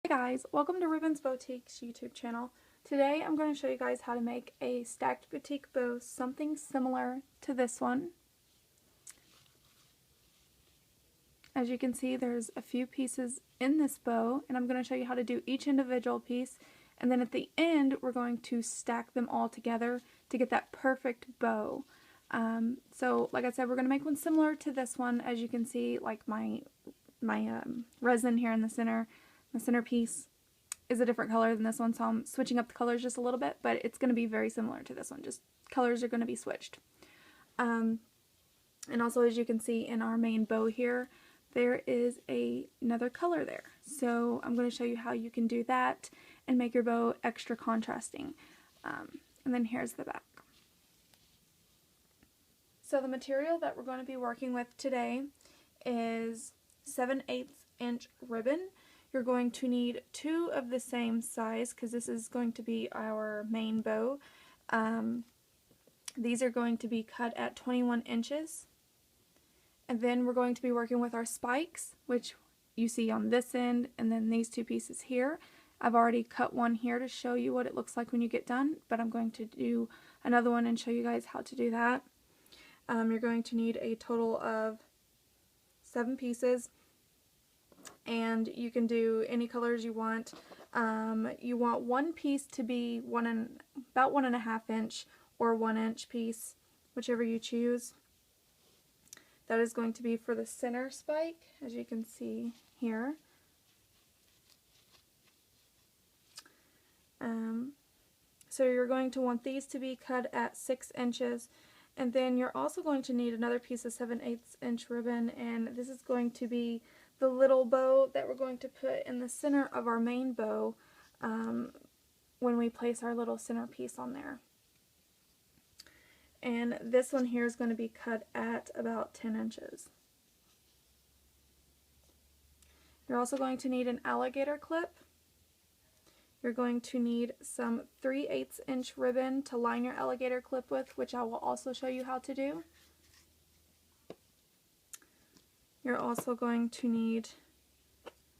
Hey guys, welcome to Ribbons Boutique's YouTube channel. Today I'm going to show you guys how to make a stacked boutique bow, something similar to this one. As you can see, there's a few pieces in this bow, and I'm going to show you how to do each individual piece, and then at the end we're going to stack them all together to get that perfect bow. So like I said, we're going to make one similar to this one. As you can see, like my resin here in the center, the centerpiece is a different color than this one, so I'm switching up the colors just a little bit, but it's going to be very similar to this one, just colors are going to be switched. And also, as you can see in our main bow here, there is another color there. So I'm going to show you how you can do that and make your bow extra contrasting. And then here's the back. So the material that we're going to be working with today is 7/8 inch ribbon. You're going to need 2 of the same size because this is going to be our main bow. These are going to be cut at 21 inches. And then we're going to be working with our spikes, which you see on this end, and then these 2 pieces here. I've already cut one here to show you what it looks like when you get done, but I'm going to do another one and show you guys how to do that. You're going to need a total of 7 pieces. And you can do any colors you want. You want one piece to be about 1.5 inch or 1 inch piece, whichever you choose. That is going to be for the center spike, as you can see here. So you're going to want these to be cut at 6 inches. And then you're also going to need another piece of 7/8 inch ribbon, and this is going to be the little bow that we're going to put in the center of our main bow when we place our little centerpiece on there. And this one here is going to be cut at about 10 inches. You're also going to need an alligator clip. You're going to need some 3/8 inch ribbon to line your alligator clip with, which I will also show you how to do. You're also going to need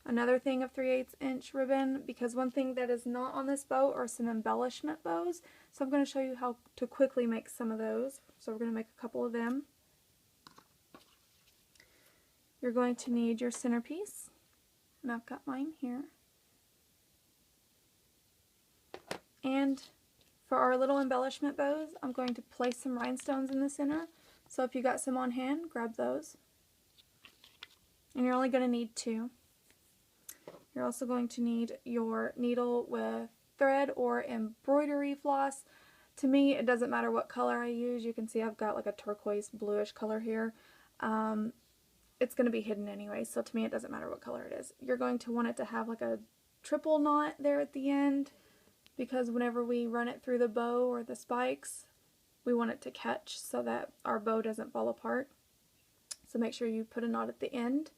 another thing of 3/8 inch ribbon, because one thing that is not on this bow are some embellishment bows. So I'm going to show you how to quickly make some of those. So we're going to make a couple of them. You're going to need your centerpiece, and I've got mine here. And for our little embellishment bows, I'm going to place some rhinestones in the center. So if you got some on hand, grab those. And you're only going to need 2. You're also going to need your needle with thread or embroidery floss. To me, it doesn't matter what color I use. You can see I've got like a turquoise bluish color here. It's going to be hidden anyway, so to me it doesn't matter what color it is. You're going to want it to have like a triple knot there at the end, because whenever we run it through the bow or the spikes, we want it to catch so that our bow doesn't fall apart. So make sure you put a knot at the end.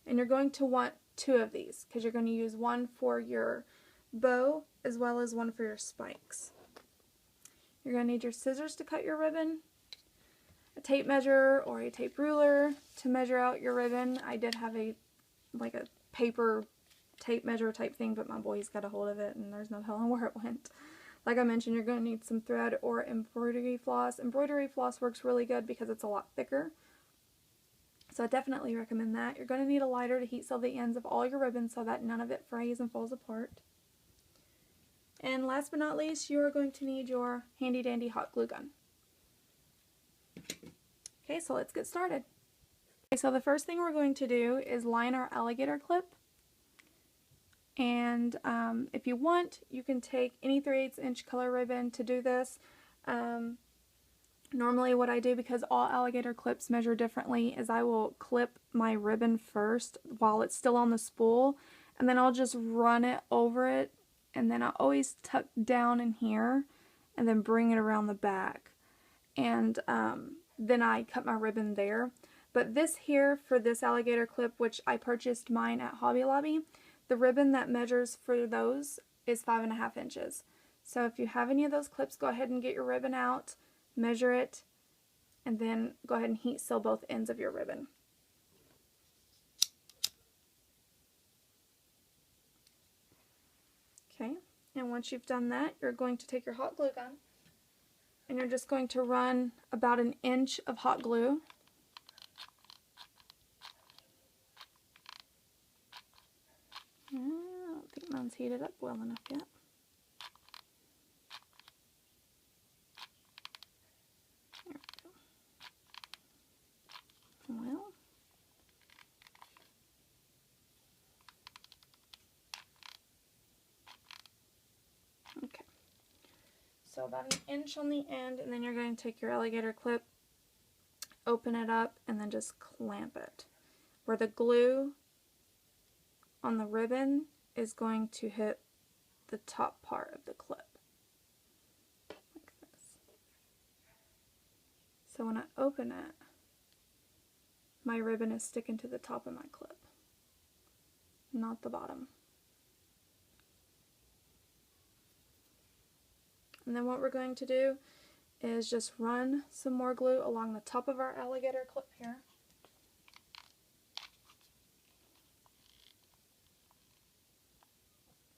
And you're going to want 2 of these, because you're going to use one for your bow as well as one for your spikes. You're going to need your scissors to cut your ribbon, a tape measure or a tape ruler to measure out your ribbon. I did have a paper tape measure type thing, but my boys got a hold of it and there's no telling where it went. Like I mentioned, you're going to need some thread or embroidery floss. Embroidery floss works really good because it's a lot thicker. So I definitely recommend that. You're going to need a lighter to heat seal the ends of all your ribbons so that none of it frays and falls apart. And last but not least, you are going to need your handy dandy hot glue gun. Okay, so let's get started. Okay, so the first thing we're going to do is line our alligator clip. And if you want, you can take any 3/8 inch color ribbon to do this. Normally what I do, because all alligator clips measure differently, is I will clip my ribbon first while it's still on the spool, and then I'll just run it over it, and then I always tuck down in here and then bring it around the back, and then I cut my ribbon there. But this here, for this alligator clip, which I purchased mine at Hobby Lobby, the ribbon that measures for those is 5.5 inches. So if you have any of those clips, go ahead and get your ribbon out, measure it, and then go ahead and heat seal both ends of your ribbon. And once you've done that, you're going to take your hot glue gun and you're just going to run about 1 inch of hot glue I don't think mine's heated up well enough yet. There we go. Well, okay. So about 1 inch on the end, and then you're going to take your alligator clip, open it up, and then just clamp it. Where the glue on the ribbon is going to hit the top part of the clip. Like this. So when I open it, my ribbon is sticking to the top of my clip, not the bottom. And then what we're going to do is just run some more glue along the top of our alligator clip here.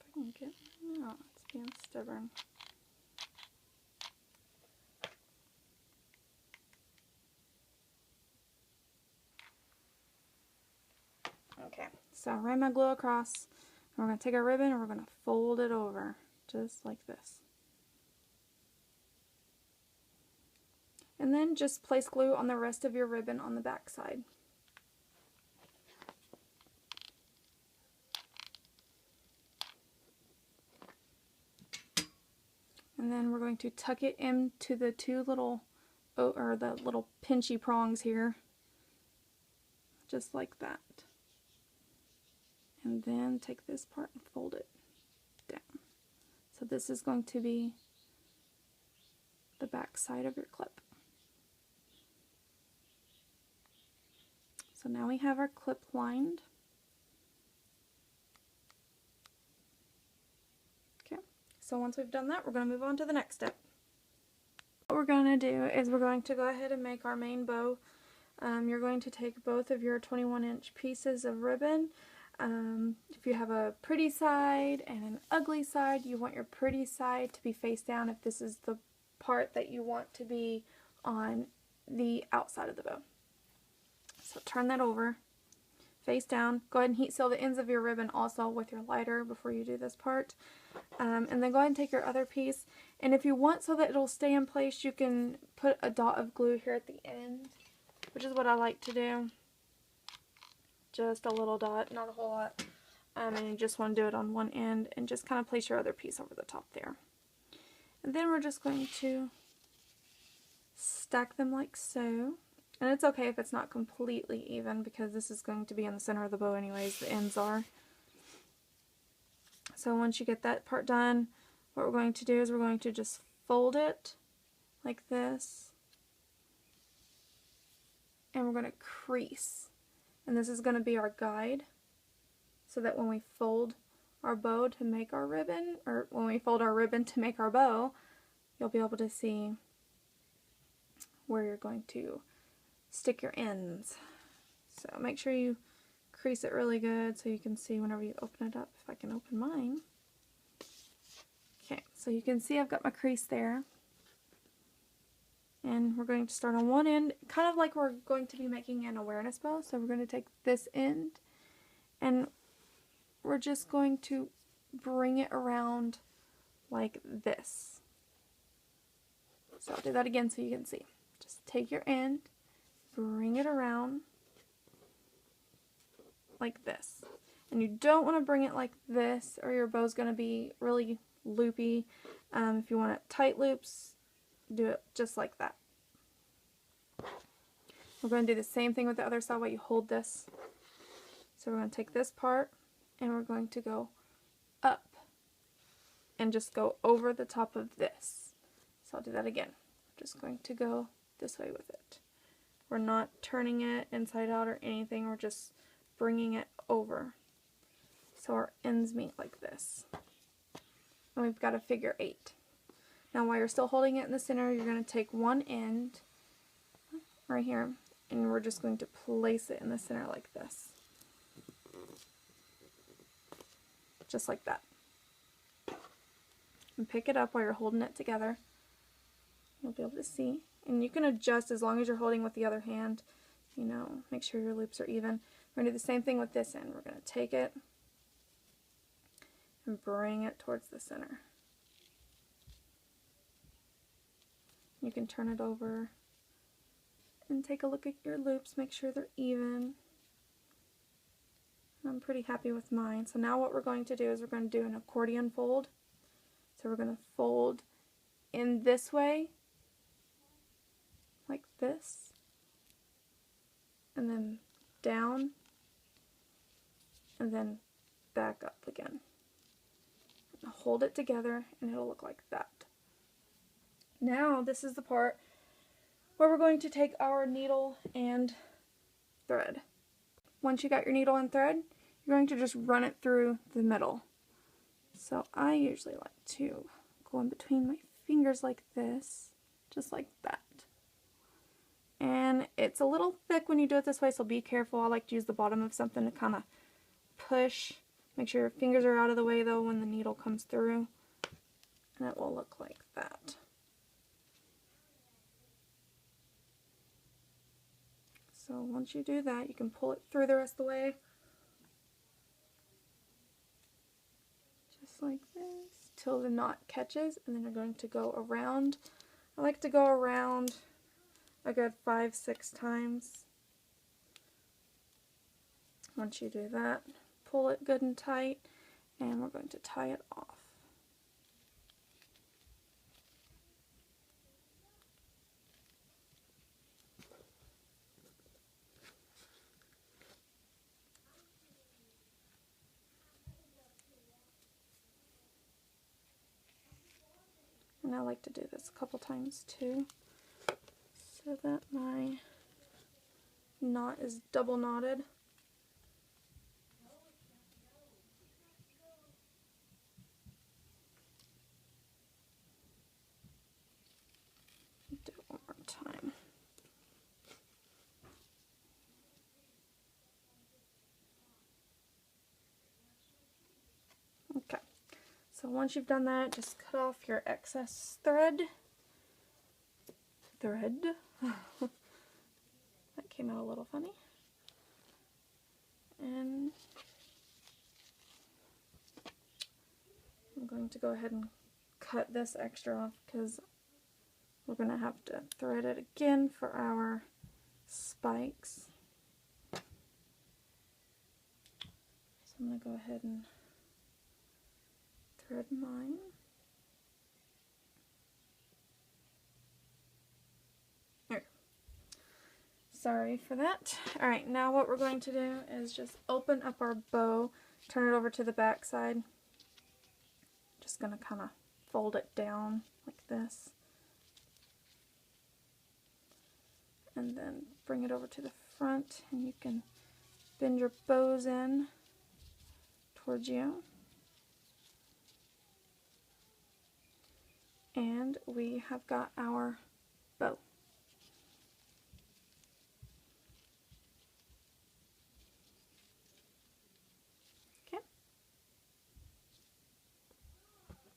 If I can get, no, it's being stubborn. Okay, so I ran my glue across, and we're going to take our ribbon and we're going to fold it over, just like this. And then just place glue on the rest of your ribbon on the back side. And then we're going to tuck it into the two little, or the little pinchy prongs here, just like that. And then take this part and fold it down. So this is going to be the back side of your clip. So now we have our clip lined. Okay, so once we've done that, we're going to move on to the next step. What we're going to do is we're going to go ahead and make our main bow. You're going to take both of your 21-inch pieces of ribbon. If you have a pretty side and an ugly side, you want your pretty side to be face down if this is the part that you want to be on the outside of the bow. So turn that over, face down. Go ahead and heat seal the ends of your ribbon also with your lighter before you do this part. And then go ahead and take your other piece. And if you want so that it'll stay in place, you can put a dot of glue here at the end, which is what I like to do. Just a little dot, not a whole lot. And you just want to do it on one end and just kind of place your other piece over the top there. And then we're just going to stack them like so. And it's okay if it's not completely even because this is going to be in the center of the bow anyways, the ends are. So once you get that part done, what we're going to do is we're going to just fold it like this. And we're going to crease. And this is going to be our guide so that when we fold our bow to make our ribbon, or when we fold our ribbon to make our bow, you'll be able to see where you're going to stick your ends. So make sure you crease it really good so you can see whenever you open it up. If I can open mine. Okay, so you can see I've got my crease there. And we're going to start on one end, kind of like we're going to be making an awareness bow. So we're going to take this end and we're just going to bring it around like this. So I'll do that again so you can see. Just take your end, bring it around like this. And you don't want to bring it like this or your bow's going to be really loopy. If you want it tight loops, do it just like that. We're going to do the same thing with the other side while you hold this. So we're going to take this part and we're going to go up and just go over the top of this. So I'll do that again. I'm just going to go this way with it. We're not turning it inside out or anything, we're just bringing it over. So our ends meet like this. And we've got a figure 8. Now while you're still holding it in the center, you're going to take one end right here and we're just going to place it in the center like this. Just like that. and pick it up while you're holding it together. You'll be able to see. And you can adjust as long as you're holding with the other hand. You know, make sure your loops are even. We're going to do the same thing with this end. We're going to take it and bring it towards the center. You can turn it over and take a look at your loops, make sure they're even. I'm pretty happy with mine. So now what we're going to do is we're going to do an accordion fold. So we're going to fold in this way, like this, and then down, and then back up again. Hold it together and it'll look like that. Now this is the part where we're going to take our needle and thread. Once you got your needle and thread, you're going to just run it through the middle. So I usually like to go in between my fingers like this, just like that. And it's a little thick when you do it this way, so be careful. I like to use the bottom of something to kind of push. Make sure your fingers are out of the way though when the needle comes through, and it will look like that. So once you do that, you can pull it through the rest of the way, just like this, till the knot catches, and then you're going to go around. I like to go around a good 5-6 times. Once you do that, pull it good and tight, and we're going to tie it off. And I like to do this a couple times too, so that my knot is double knotted. Do it one more time. Okay, so once you've done that, just cut off your excess thread. That came out a little funny. And I'm going to go ahead and cut this extra off because we're going to have to thread it again for our spikes. So I'm going to go ahead and thread mine. There. Sorry for that. Alright, now what we're going to do is just open up our bow, turn it over to the back side. Just going to kind of fold it down like this. And then bring it over to the front, and you can bend your bows in towards you. And we have got our bow. Okay.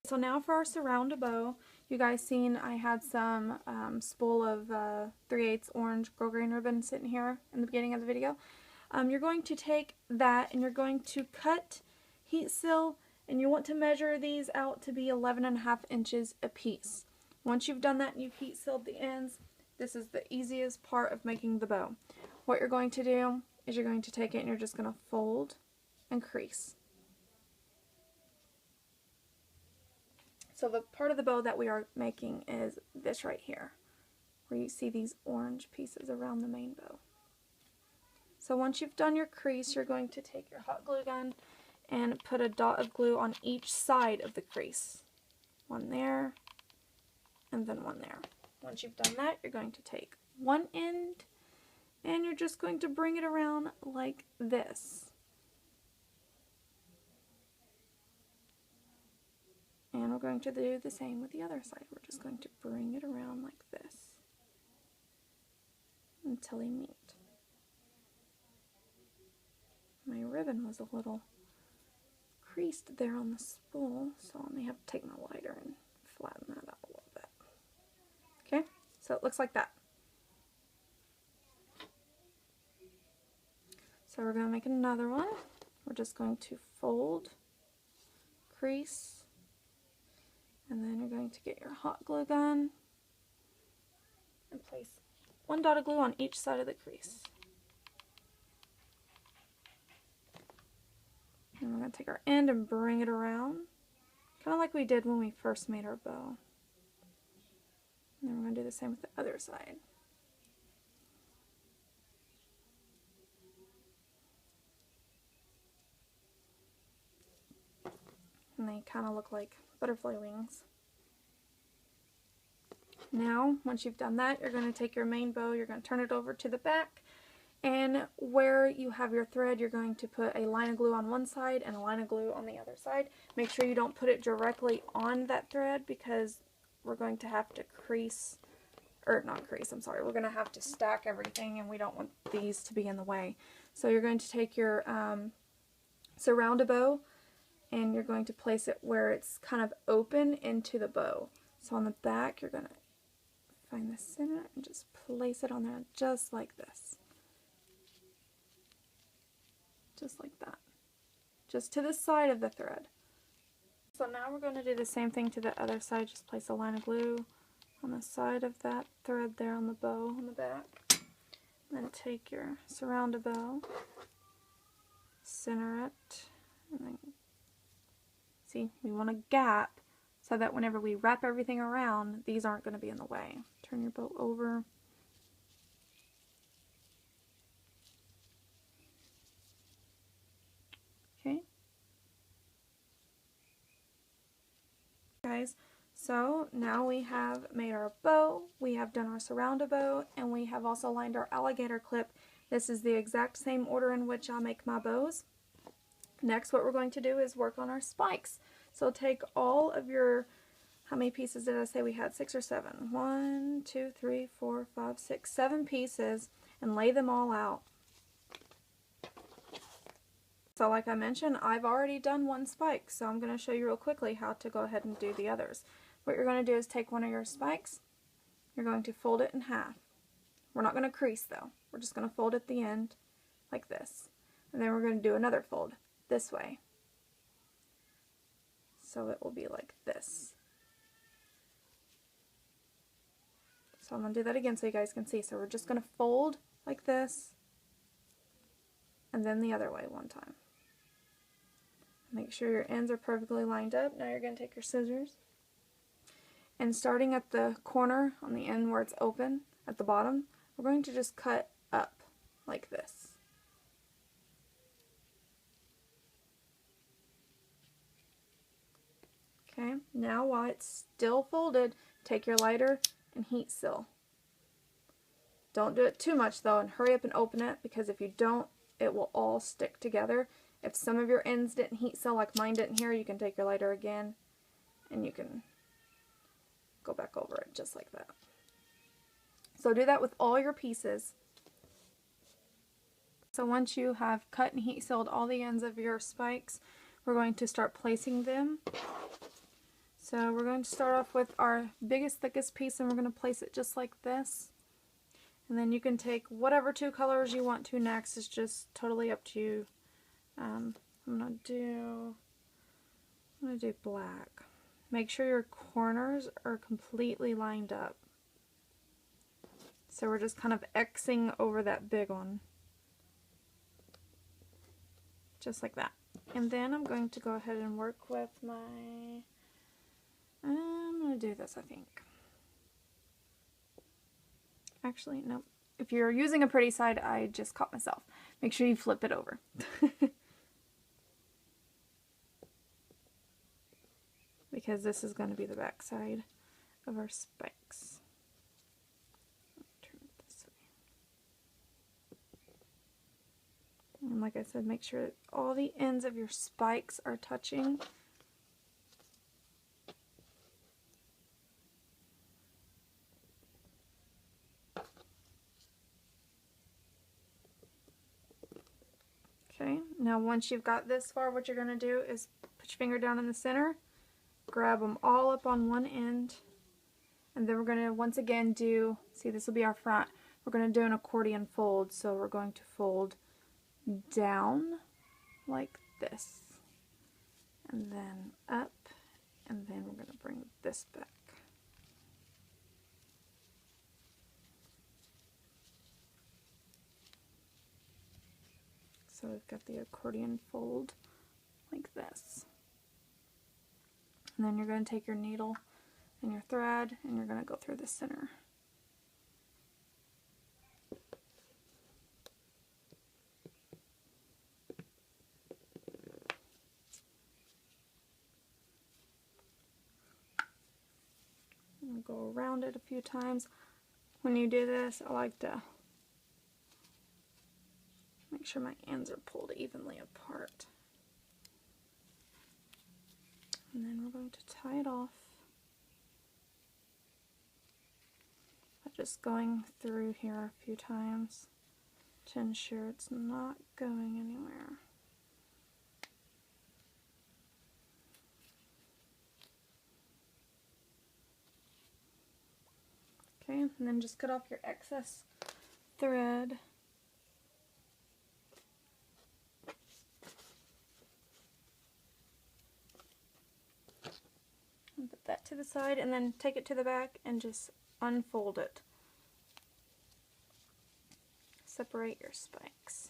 So now for our surround bow. You guys seen I had some spool of 3/8 orange grosgrain ribbon sitting here in the beginning of the video. You're going to take that and you're going to cut, heat seal, and you want to measure these out to be 11.5 inches a piece. Once you've done that and you've heat sealed the ends, this is the easiest part of making the bow. What you're going to do is you're going to take it and you're just going to fold and crease. So the part of the bow that we are making is this right here, where you see these orange pieces around the main bow. So once you've done your crease, you're going to take your hot glue gun and put a dot of glue on each side of the crease. One there, and then one there. Once you've done that, you're going to take one end, and you're just going to bring it around like this. And we're going to do the same with the other side. We're just going to bring it around like this until they meet. My ribbon was a little creased there on the spool, so I may have to take my lighter and flatten that out a little bit. Okay, so it looks like that. So we're going to make another one. We're just going to fold, crease, and then you're going to get your hot glue gun and place one dot of glue on each side of the crease. And we're going to take our end and bring it around, kind of like we did when we first made our bow. And then we're going to do the same with the other side. And they kind of look like butterfly wings. Now, once you've done that, you're going to take your main bow, you're going to turn it over to the back, and where you have your thread, you're going to put a line of glue on one side and a line of glue on the other side. Make sure you don't put it directly on that thread because we're going to have to crease, or not crease, I'm sorry, we're going to have to stack everything and we don't want these to be in the way. So you're going to take your surround a bow and you're going to place it where it's kind of open into the bow. So on the back, you're going to find the center and just place it on there just like this. Just like that. Just to the side of the thread. So now we're going to do the same thing to the other side. Just place a line of glue on the side of that thread there on the bow on the back. Then take your surround a bow, center it, and then see, we want a gap so that whenever we wrap everything around, these aren't going to be in the way. Turn your bow over. Okay. Guys, so now we have made our bow, we have done our surround a bow, and we have also lined our alligator clip. This is the exact same order in which I make my bows. Next, what we're going to do is work on our spikes. So take all of your, how many pieces did I say we had? 6 or 7? 1, 2, 3, 4, 5, 6, 7 pieces, and lay them all out. So like I mentioned, I've already done one spike, so I'm going to show you real quickly how to go ahead and do the others. What you're going to do is take one of your spikes, you're going to fold it in half. We're not going to crease though, we're just going to fold at the end like this. And then we're going to do another fold this way. So it will be like this. So I'm going to do that again so you guys can see. So we're just going to fold like this, and then the other way one time. Make sure your ends are perfectly lined up. Now you're going to take your scissors, and starting at the corner on the end where it's open at the bottom, we're going to just cut up like this. Okay, now while it's still folded, take your lighter and heat seal. Don't do it too much though, and hurry up and open it, because if you don't, it will all stick together. If some of your ends didn't heat seal like mine didn't here, you can take your lighter again and you can go back over it just like that. So do that with all your pieces. So once you have cut and heat sealed all the ends of your spikes, we're going to start placing them. So we're going to start off with our biggest, thickest piece, and we're going to place it just like this. And then you can take whatever 2 colors you want to next. It's just totally up to you. I'm gonna do black. Make sure your corners are completely lined up. So we're just kind of Xing over that big one. Just like that. And then I'm going to go ahead and work with my, I'm going to do this, I think. Actually, no. If you're using a pretty side, I just caught myself. Make sure you flip it over. Because this is going to be the back side of our spikes. Turn it this way. And like I said, make sure that all the ends of your spikes are touching. Okay, now once you've got this far, what you're going to do is put your finger down in the center grab them all up on one end, and then we're going to once again do, see, this will be our front. We're going to do an accordion fold, so we're going to fold down like this, and then up, and then we're going to bring this back. So we've got the accordion fold like this. And then you're going to take your needle and your thread, and you're going to go through the center. And go around it a few times. When you do this, I like to make sure my ends are pulled evenly apart. And then we're going to tie it off by just going through here a few times to ensure it's not going anywhere. Okay, and then just cut off your excess thread. And put that to the side, and then take it to the back and just unfold it. Separate your spikes.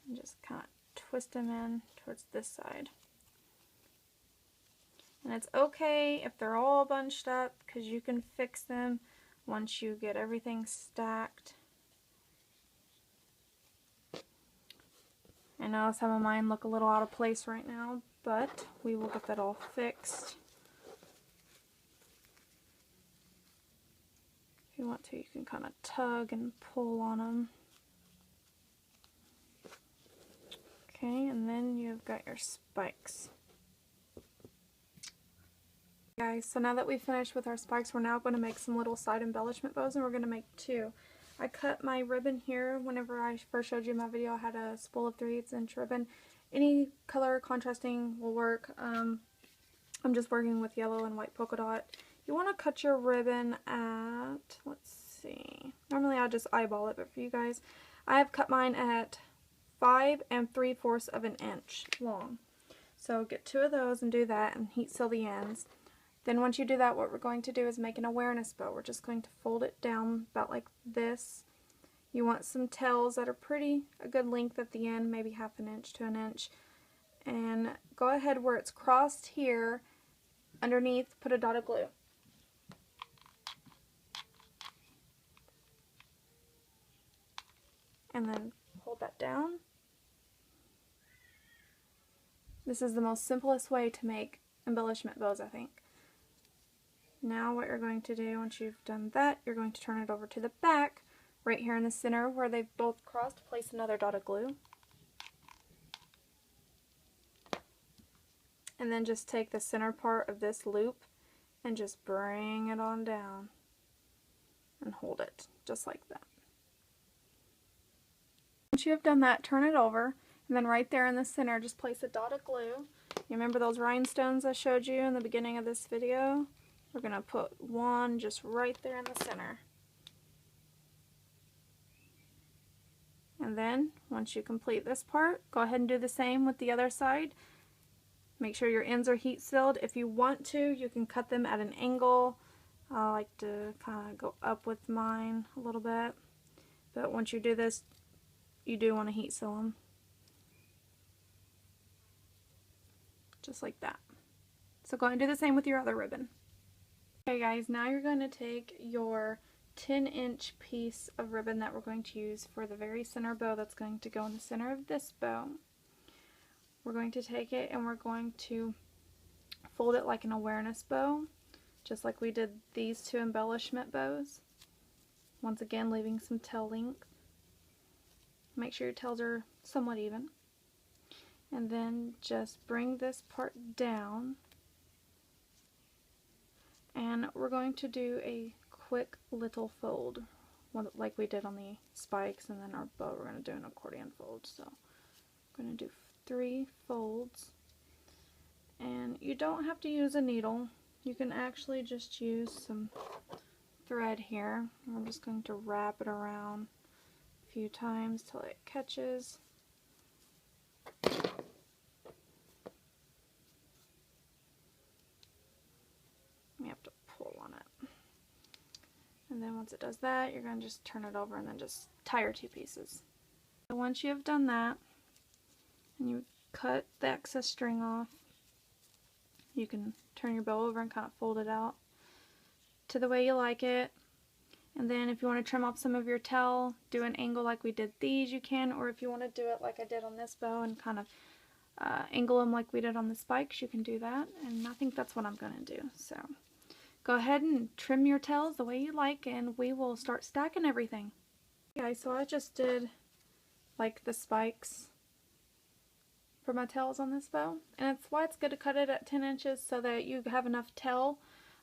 And just kind of twist them in towards this side. And it's okay if they're all bunched up, because you can fix them once you get everything stacked. I know some of mine look a little out of place right now, but we will get that all fixed. If you want to, you can kind of tug and pull on them. Okay, and then you've got your spikes. Guys, so now that we've finished with our spikes, we're now going to make some little side embellishment bows, and we're going to make two. I cut my ribbon here. Whenever I first showed you my video, I had a spool of 3/8" ribbon. Any color contrasting will work. I'm just working with yellow and white polka dot. You want to cut your ribbon at, let's see, normally I just eyeball it, but for you guys, I have cut mine at 5 3/4 of an inch long. So get two of those and do that, and heat seal the ends. Then once you do that, what we're going to do is make an awareness bow. We're just going to fold it down about like this. You want some tails that are a good length at the end, maybe 1/2 inch to 1 inch. And go ahead where it's crossed here, underneath, put a dot of glue. And then hold that down. This is the most simplest way to make embellishment bows, I think. Now what you're going to do, once you've done that, you're going to turn it over to the back, right here in the center where they've both crossed. Place another dot of glue. And then just take the center part of this loop and just bring it on down and hold it just like that. Once you have done that, turn it over, and then right there in the center just place a dot of glue. You remember those rhinestones I showed you in the beginning of this video? We're going to put one just right there in the center. And then once you complete this part, go ahead and do the same with the other side. Make sure your ends are heat sealed. If you want to, you can cut them at an angle. I like to kind of go up with mine a little bit. But once you do this, you do want to heat seal them. Just like that. So go ahead and do the same with your other ribbon. Okay guys, now you're going to take your 10-inch piece of ribbon that we're going to use for the very center bow that's going to go in the center of this bow. We're going to take it and we're going to fold it like an awareness bow, just like we did these two embellishment bows. Once again, leaving some tail length. Make sure your tails are somewhat even. And then just bring this part down. And we're going to do a quick little fold, like we did on the spikes, and then our bow we're going to do an accordion fold. So I'm going to do 3 folds And you don't have to use a needle. You can actually just use some thread here. I'm just going to wrap it around a few times till it catches. You have to pull on it. And then once it does that, you're going to just turn it over and then just tie your two pieces. So once you have done that, and you cut the excess string off, you can turn your bow over and kind of fold it out to the way you like it. And then if you want to trim off some of your tail, do an angle like we did these, you can. Or if you want to do it like I did on this bow and kind of angle them like we did on the spikes, you can do that. And I think that's what I'm going to do. So go ahead and trim your tails the way you like, and we will start stacking everything. Okay, so I just did like the spikes for my tails on this bow, and it's why it's good to cut it at 10 inches so that you have enough tail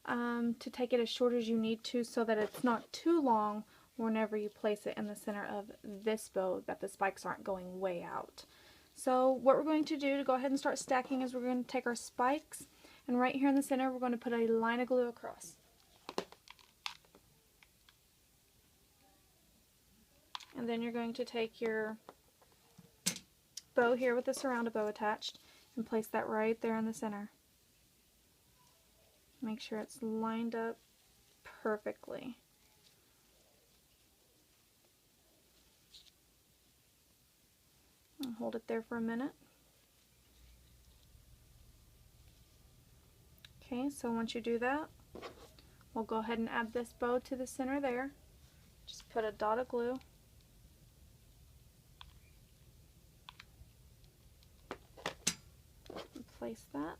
to take it as short as you need to, so that it's not too long whenever you place it in the center of this bow, that the spikes aren't going way out. So what we're going to do to go ahead and start stacking is we're going to take our spikes, and right here in the center we're going to put a line of glue across. And then you're going to take your bow here with the surrounded bow attached and place that right there in the center. Make sure it's lined up perfectly. And hold it there for a minute. Okay, so once you do that, we'll go ahead and add this bow to the center there. Just put a dot of glue. And place that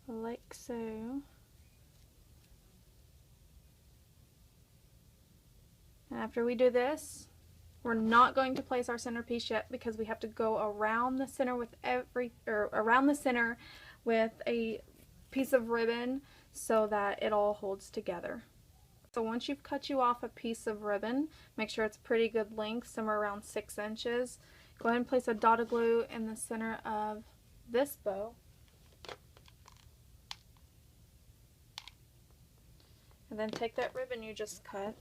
like so. And after we do this, we're not going to place our centerpiece yet because we have to go around the center with with a piece of ribbon so that it all holds together. So once you've cut you off a piece of ribbon, make sure it's pretty good length, somewhere around 6 inches. Go ahead and place a dot of glue in the center of this bow. And then take that ribbon you just cut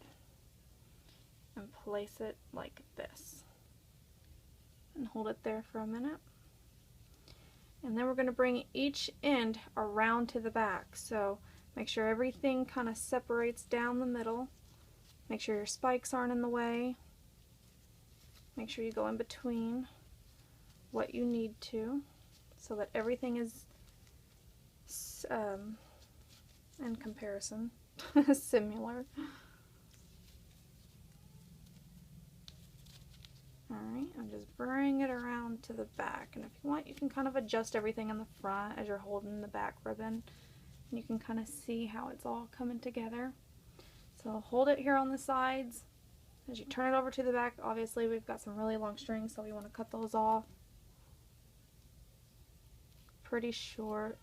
and place it like this. And hold it there for a minute. And then we're going to bring each end around to the back. So make sure everything kind of separates down the middle. Make sure your spikes aren't in the way. Make sure you go in between what you need to so that everything is in comparison similar. Alright, and just bring it around to the back. And if you want, you can kind of adjust everything in the front as you're holding the back ribbon. And you can kind of see how it's all coming together. So hold it here on the sides. As you turn it over to the back, obviously we've got some really long strings, so we want to cut those off pretty short.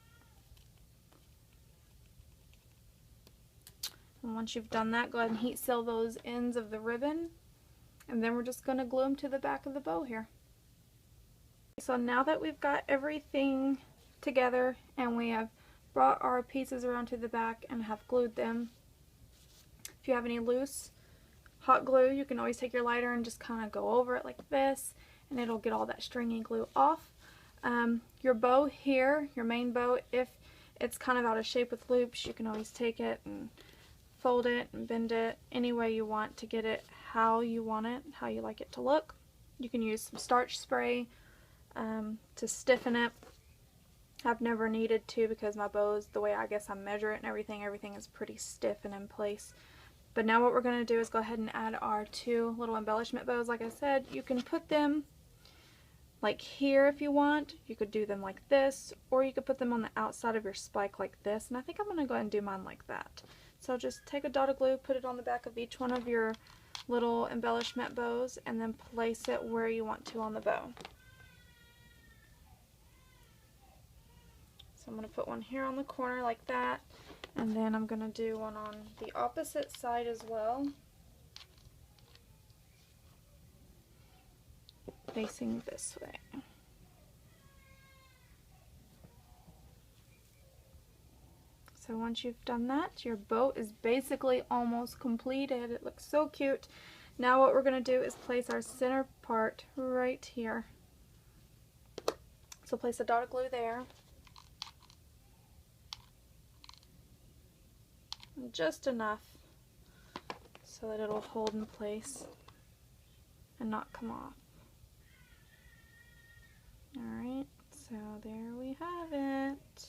And once you've done that, go ahead and heat seal those ends of the ribbon. And then we're just going to glue them to the back of the bow here. So now that we've got everything together and we have brought our pieces around to the back and have glued them, if you have any loose hot glue, you can always take your lighter and just kind of go over it like this, and it'll get all that stringy glue off. Your bow here, your main bow, if it's kind of out of shape with loops, you can always take it and fold it and bend it any way you want to get it how you want it, how you like it to look. You can use some starch spray to stiffen it. I've never needed to because my bows, the way I guess I measure it and everything is pretty stiff and in place. But now what we're going to do is go ahead and add our two little embellishment bows. Like I said, you can put them like here if you want. You could do them like this, or you could put them on the outside of your spike like this. And I think I'm going to go ahead and do mine like that. So just take a dot of glue, put it on the back of each one of your little embellishment bows, and then place it where you want to on the bow. So I'm going to put one here on the corner like that, and then I'm going to do one on the opposite side as well, facing this way. So once you've done that, your bow is basically almost completed. It looks so cute. Now what we're going to do is place our center part right here. So place a dot of glue there. Just enough so that it'll hold in place and not come off. Alright, so there we have it.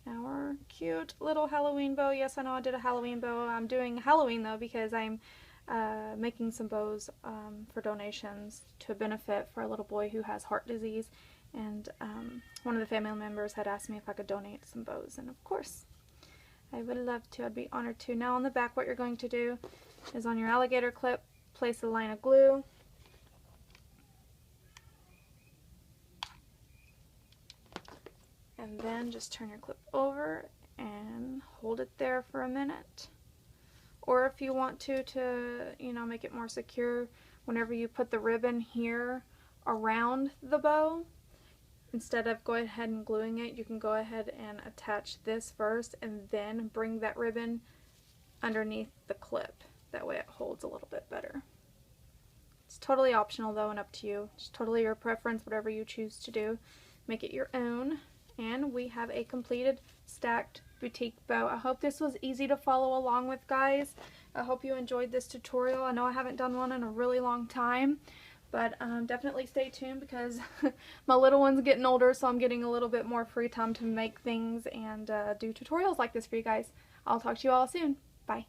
Our cute little Halloween bow. Yes, I know I did a Halloween bow. I'm doing Halloween though because I'm making some bows for donations to benefit for a little boy who has heart disease, and one of the family members had asked me if I could donate some bows, and of course I would love to. I'd be honored to. Now on the back, what you're going to do is on your alligator clip, place a line of glue. And then just turn your clip over and hold it there for a minute. Or if you want to you know, make it more secure, whenever you put the ribbon here around the bow, instead of going ahead and gluing it, you can go ahead and attach this first and then bring that ribbon underneath the clip. That way it holds a little bit better. It's totally optional though and up to you. It's totally your preference, whatever you choose to do. Make it your own. And we have a completed stacked boutique bow. I hope this was easy to follow along with, guys. I hope you enjoyed this tutorial. I know I haven't done one in a really long time, but definitely stay tuned because my little one's getting older, so I'm getting a little bit more free time to make things and do tutorials like this for you guys. I'll talk to you all soon. Bye.